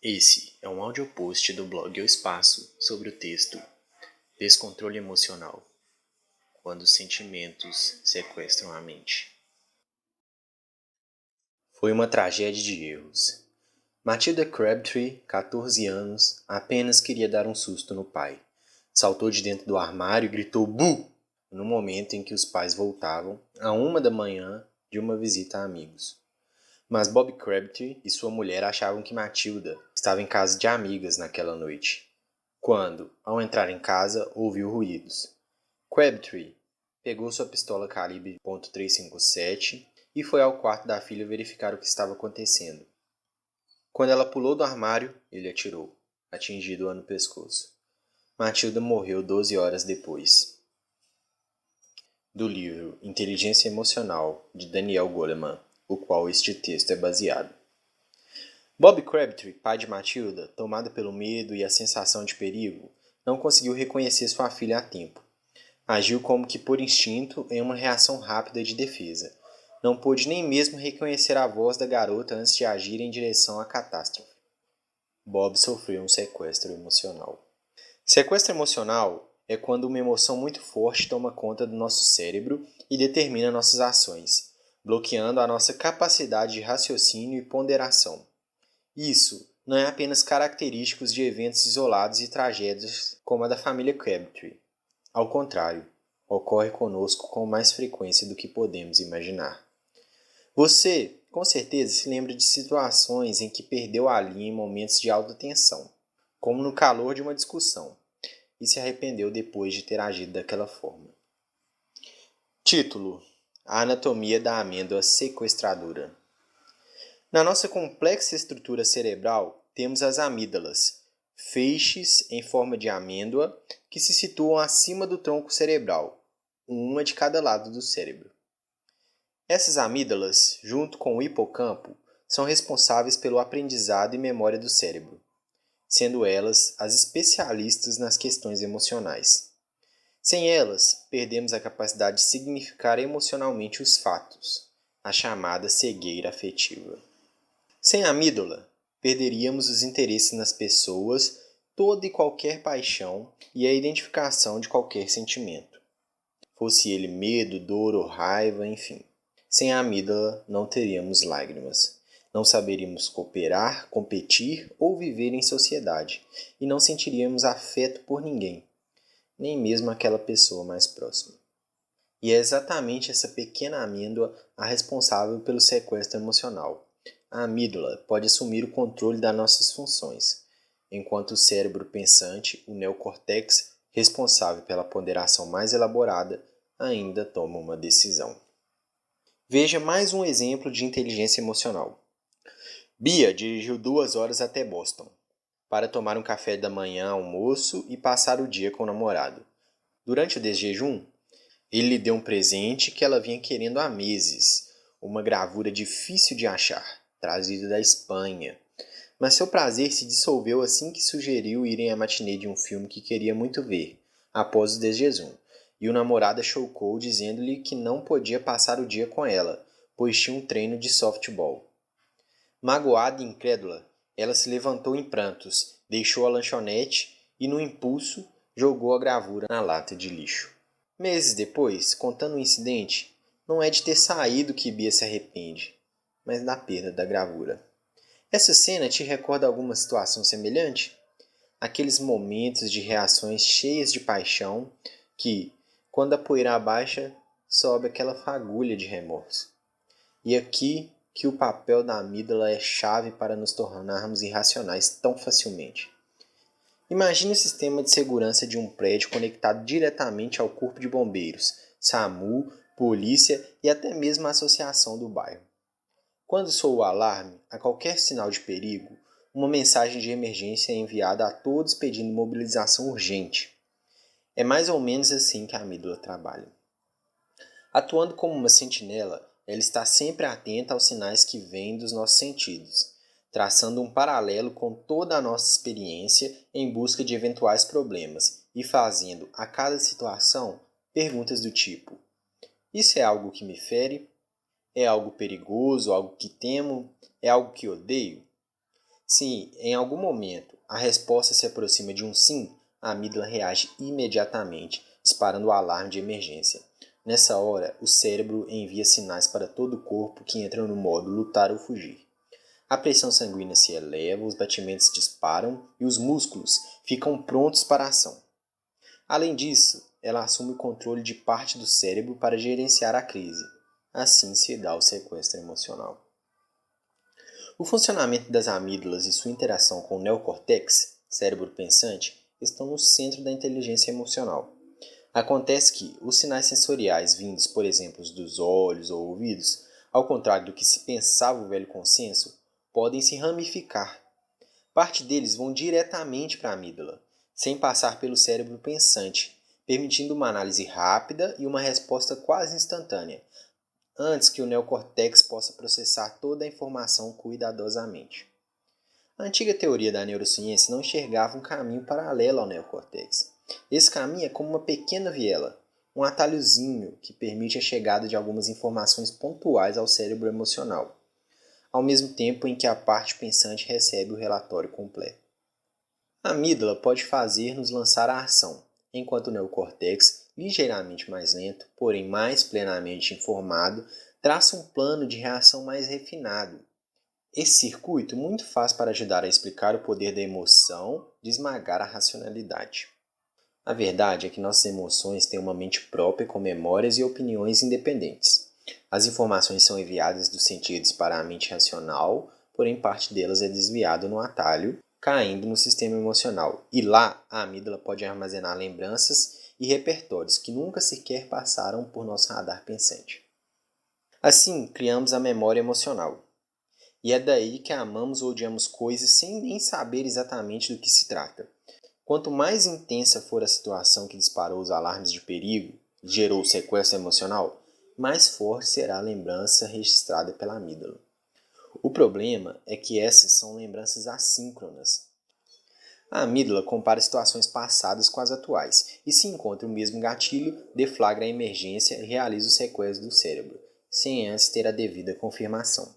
Esse é um audiopost do blog O Espaço sobre o texto Descontrole Emocional, quando os sentimentos sequestram a mente. Foi uma tragédia de erros. Matilda Crabtree, 14 anos, apenas queria dar um susto no pai. Saltou de dentro do armário e gritou "Bu!" no momento em que os pais voltavam, à 1 da manhã, de uma visita a amigos. Mas Bob Crabtree e sua mulher achavam que Matilda estava em casa de amigas naquela noite, quando, ao entrar em casa, ouviu ruídos. Crabtree pegou sua pistola calibre .357 e foi ao quarto da filha verificar o que estava acontecendo. Quando ela pulou do armário, ele atirou, atingindo-a no pescoço. Matilda morreu 12 horas depois. Do livro Inteligência Emocional, de Daniel Goleman, o qual este texto é baseado. Bob Crabtree, pai de Matilda, tomado pelo medo e a sensação de perigo, não conseguiu reconhecer sua filha a tempo. Agiu como que por instinto em uma reação rápida de defesa. Não pôde nem mesmo reconhecer a voz da garota antes de agir em direção à catástrofe. Bob sofreu um sequestro emocional. Sequestro emocional é quando uma emoção muito forte toma conta do nosso cérebro e determina nossas ações, bloqueando a nossa capacidade de raciocínio e ponderação. Isso não é apenas característico de eventos isolados e tragédias como a da família Crabtree. Ao contrário, ocorre conosco com mais frequência do que podemos imaginar. Você, com certeza, se lembra de situações em que perdeu a linha em momentos de alta tensão, como no calor de uma discussão, e se arrependeu depois de ter agido daquela forma. Título: A anatomia da amêndoa sequestradora. Na nossa complexa estrutura cerebral, temos as amígdalas, feixes em forma de amêndoa que se situam acima do tronco cerebral, uma de cada lado do cérebro. Essas amígdalas, junto com o hipocampo, são responsáveis pelo aprendizado e memória do cérebro, sendo elas as especialistas nas questões emocionais. Sem elas, perdemos a capacidade de significar emocionalmente os fatos, a chamada cegueira afetiva. Sem a amígdala, perderíamos os interesses nas pessoas, toda e qualquer paixão e a identificação de qualquer sentimento. Fosse ele medo, dor ou raiva, enfim. Sem a amígdala, não teríamos lágrimas. Não saberíamos cooperar, competir ou viver em sociedade, e não sentiríamos afeto por ninguém, nem mesmo aquela pessoa mais próxima. E é exatamente essa pequena amêndoa a responsável pelo sequestro emocional. A amígdala pode assumir o controle das nossas funções, enquanto o cérebro pensante, o neocórtex, responsável pela ponderação mais elaborada, ainda toma uma decisão. Veja mais um exemplo de inteligência emocional. Bia dirigiu 2 horas até Boston, para tomar um café da manhã, almoço e passar o dia com o namorado. Durante o desjejum, ele lhe deu um presente que ela vinha querendo há meses, uma gravura difícil de achar, trazida da Espanha. Mas seu prazer se dissolveu assim que sugeriu irem à matinê de um filme que queria muito ver, após o desjejum, e o namorado a chocou dizendo-lhe que não podia passar o dia com ela, pois tinha um treino de softball. Magoada e incrédula, ela se levantou em prantos, deixou a lanchonete e, no impulso, jogou a gravura na lata de lixo. Meses depois, contando o incidente, não é de ter saído que Bia se arrepende, mas da perda da gravura. Essa cena te recorda alguma situação semelhante? Aqueles momentos de reações cheias de paixão que, quando a poeira abaixa, sobe aquela fagulha de remorso. E aqui que o papel da amígdala é chave para nos tornarmos irracionais tão facilmente. Imagine o sistema de segurança de um prédio conectado diretamente ao corpo de bombeiros, SAMU, polícia e até mesmo a associação do bairro. Quando soa o alarme, a qualquer sinal de perigo, uma mensagem de emergência é enviada a todos pedindo mobilização urgente. É mais ou menos assim que a amígdala trabalha. Atuando como uma sentinela, ela está sempre atenta aos sinais que vêm dos nossos sentidos, traçando um paralelo com toda a nossa experiência em busca de eventuais problemas e fazendo, a cada situação, perguntas do tipo: isso é algo que me fere? É algo perigoso, algo que temo? É algo que odeio? Se, em algum momento, a resposta se aproxima de um sim, a amígdala reage imediatamente, disparando o alarme de emergência. Nessa hora, o cérebro envia sinais para todo o corpo que entra no modo lutar ou fugir. A pressão sanguínea se eleva, os batimentos disparam e os músculos ficam prontos para a ação. Além disso, ela assume o controle de parte do cérebro para gerenciar a crise. Assim se dá o sequestro emocional. O funcionamento das amígdalas e sua interação com o neocórtex, cérebro pensante, estão no centro da inteligência emocional. Acontece que os sinais sensoriais vindos, por exemplo, dos olhos ou ouvidos, ao contrário do que se pensava o velho consenso, podem se ramificar. Parte deles vão diretamente para a amígdala, sem passar pelo cérebro pensante, permitindo uma análise rápida e uma resposta quase instantânea, antes que o neocórtex possa processar toda a informação cuidadosamente. A antiga teoria da neurociência não enxergava um caminho paralelo ao neocórtex. Esse caminho é como uma pequena viela, um atalhozinho que permite a chegada de algumas informações pontuais ao cérebro emocional, ao mesmo tempo em que a parte pensante recebe o relatório completo. A amígdala pode fazer-nos lançar a ação, enquanto o neocórtex, ligeiramente mais lento, porém mais plenamente informado, traça um plano de reação mais refinado. Esse circuito muito faz para ajudar a explicar o poder da emoção de esmagar a racionalidade. A verdade é que nossas emoções têm uma mente própria com memórias e opiniões independentes. As informações são enviadas dos sentidos para a mente racional, porém parte delas é desviada no atalho, caindo no sistema emocional. E lá, a amígdala pode armazenar lembranças e repertórios que nunca sequer passaram por nosso radar pensante. Assim, criamos a memória emocional. E é daí que amamos ou odiamos coisas sem nem saber exatamente do que se trata. Quanto mais intensa for a situação que disparou os alarmes de perigo e gerou o sequestro emocional, mais forte será a lembrança registrada pela amígdala. O problema é que essas são lembranças assíncronas. A amígdala compara situações passadas com as atuais e, se encontra o mesmo gatilho, deflagra a emergência e realiza o sequestro do cérebro, sem antes ter a devida confirmação.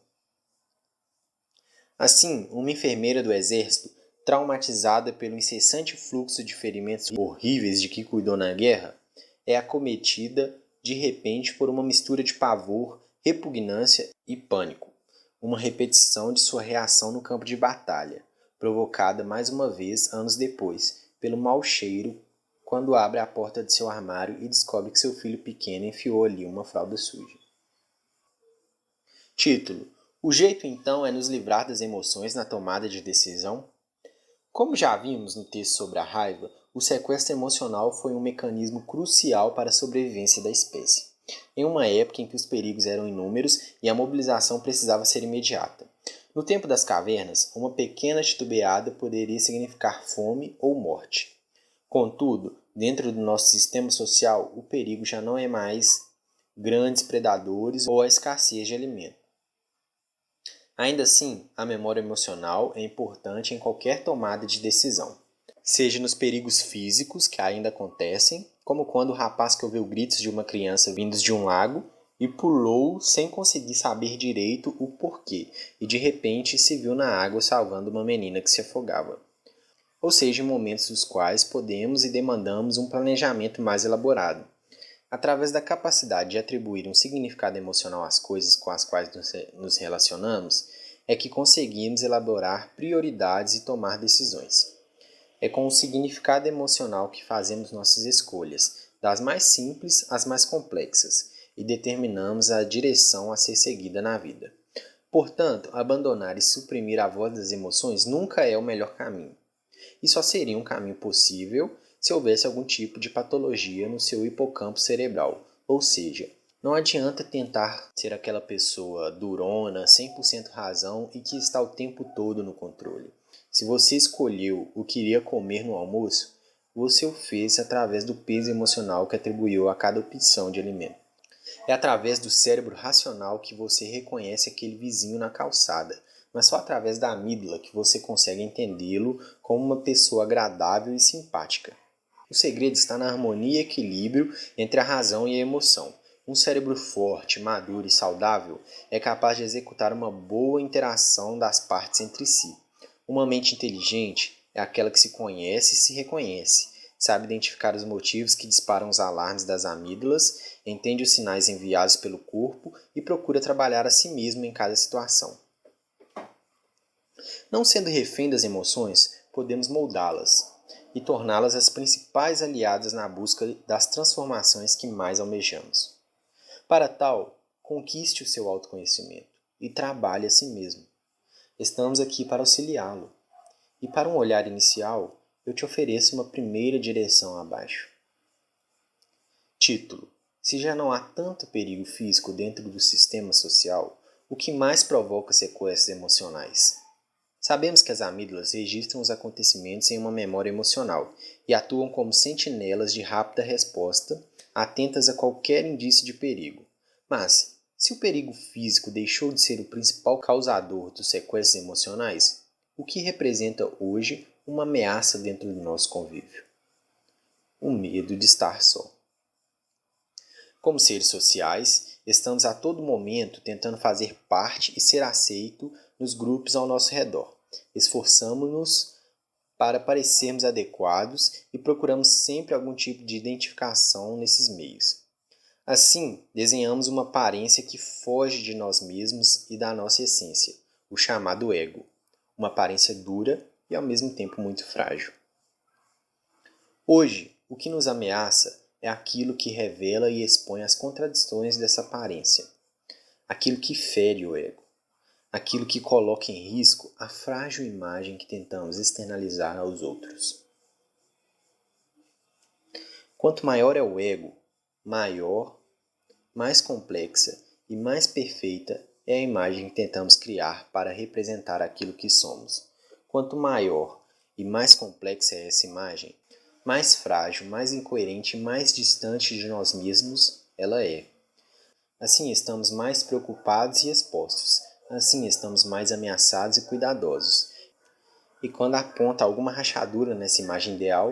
Assim, uma enfermeira do exército, traumatizada pelo incessante fluxo de ferimentos horríveis de que cuidou na guerra, é acometida de repente por uma mistura de pavor, repugnância e pânico, uma repetição de sua reação no campo de batalha, provocada mais uma vez anos depois pelo mau cheiro quando abre a porta de seu armário e descobre que seu filho pequeno enfiou ali uma fralda suja. Título: O jeito então é nos livrar das emoções na tomada de decisão? Como já vimos no texto sobre a raiva, o sequestro emocional foi um mecanismo crucial para a sobrevivência da espécie, em uma época em que os perigos eram inúmeros e a mobilização precisava ser imediata. No tempo das cavernas, uma pequena titubeada poderia significar fome ou morte. Contudo, dentro do nosso sistema social, o perigo já não é mais grandes predadores ou a escassez de alimento. Ainda assim, a memória emocional é importante em qualquer tomada de decisão, seja nos perigos físicos que ainda acontecem, como quando o rapaz que ouviu gritos de uma criança vindos de um lago e pulou sem conseguir saber direito o porquê, e de repente se viu na água salvando uma menina que se afogava. Ou seja, em momentos dos quais podemos e demandamos um planejamento mais elaborado. Através da capacidade de atribuir um significado emocional às coisas com as quais nos relacionamos, é que conseguimos elaborar prioridades e tomar decisões. É com o significado emocional que fazemos nossas escolhas, das mais simples às mais complexas, e determinamos a direção a ser seguida na vida. Portanto, abandonar e suprimir a voz das emoções nunca é o melhor caminho. E só seria um caminho possível se houvesse algum tipo de patologia no seu hipocampo cerebral. Ou seja, não adianta tentar ser aquela pessoa durona, 100% razão e que está o tempo todo no controle. Se você escolheu o que iria comer no almoço, você o fez através do peso emocional que atribuiu a cada opção de alimento. É através do cérebro racional que você reconhece aquele vizinho na calçada, mas só através da amígdala que você consegue entendê-lo como uma pessoa agradável e simpática. O segredo está na harmonia e equilíbrio entre a razão e a emoção. Um cérebro forte, maduro e saudável é capaz de executar uma boa interação das partes entre si. Uma mente inteligente é aquela que se conhece e se reconhece, sabe identificar os motivos que disparam os alarmes das amígdalas, entende os sinais enviados pelo corpo e procura trabalhar a si mesmo em cada situação. Não sendo refém das emoções, podemos moldá-las e torná-las as principais aliadas na busca das transformações que mais almejamos. Para tal, conquiste o seu autoconhecimento e trabalhe a si mesmo. Estamos aqui para auxiliá-lo. E para um olhar inicial, eu te ofereço uma primeira direção abaixo. Título: Se já não há tanto perigo físico dentro do sistema social, o que mais provoca sequestros emocionais? Sabemos que as amígdalas registram os acontecimentos em uma memória emocional e atuam como sentinelas de rápida resposta, atentas a qualquer indício de perigo. Mas, se o perigo físico deixou de ser o principal causador dos sequestros emocionais, o que representa hoje uma ameaça dentro do nosso convívio? O medo de estar só. Como seres sociais, estamos a todo momento tentando fazer parte e ser aceito nos grupos ao nosso redor. Esforçamo-nos para parecermos adequados e procuramos sempre algum tipo de identificação nesses meios. Assim, desenhamos uma aparência que foge de nós mesmos e da nossa essência, o chamado ego, uma aparência dura e ao mesmo tempo muito frágil. Hoje, o que nos ameaça é aquilo que revela e expõe as contradições dessa aparência, aquilo que fere o ego, aquilo que coloca em risco a frágil imagem que tentamos externalizar aos outros. Quanto maior é o ego, maior, mais complexa e mais perfeita é a imagem que tentamos criar para representar aquilo que somos. Quanto maior e mais complexa é essa imagem, mais frágil, mais incoerente e mais distante de nós mesmos ela é. Assim estamos mais preocupados e expostos. Assim estamos mais ameaçados e cuidadosos. E quando aponta alguma rachadura nessa imagem ideal,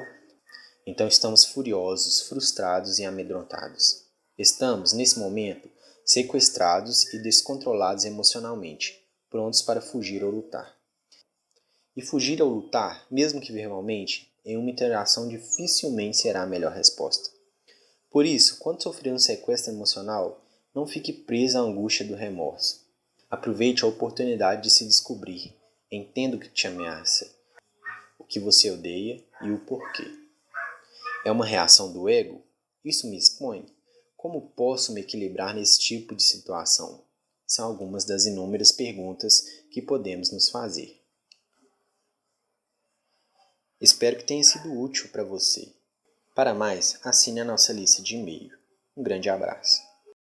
então estamos furiosos, frustrados e amedrontados. Estamos, nesse momento, sequestrados e descontrolados emocionalmente, prontos para fugir ou lutar. E fugir ou lutar, mesmo que verbalmente, em uma interação dificilmente será a melhor resposta. Por isso, quando sofrer um sequestro emocional, não fique preso à angústia do remorso. Aproveite a oportunidade de se descobrir, entenda o que te ameaça, o que você odeia e o porquê. É uma reação do ego? Isso me expõe? Como posso me equilibrar nesse tipo de situação? São algumas das inúmeras perguntas que podemos nos fazer. Espero que tenha sido útil para você. Para mais, assine a nossa lista de e-mail. Um grande abraço.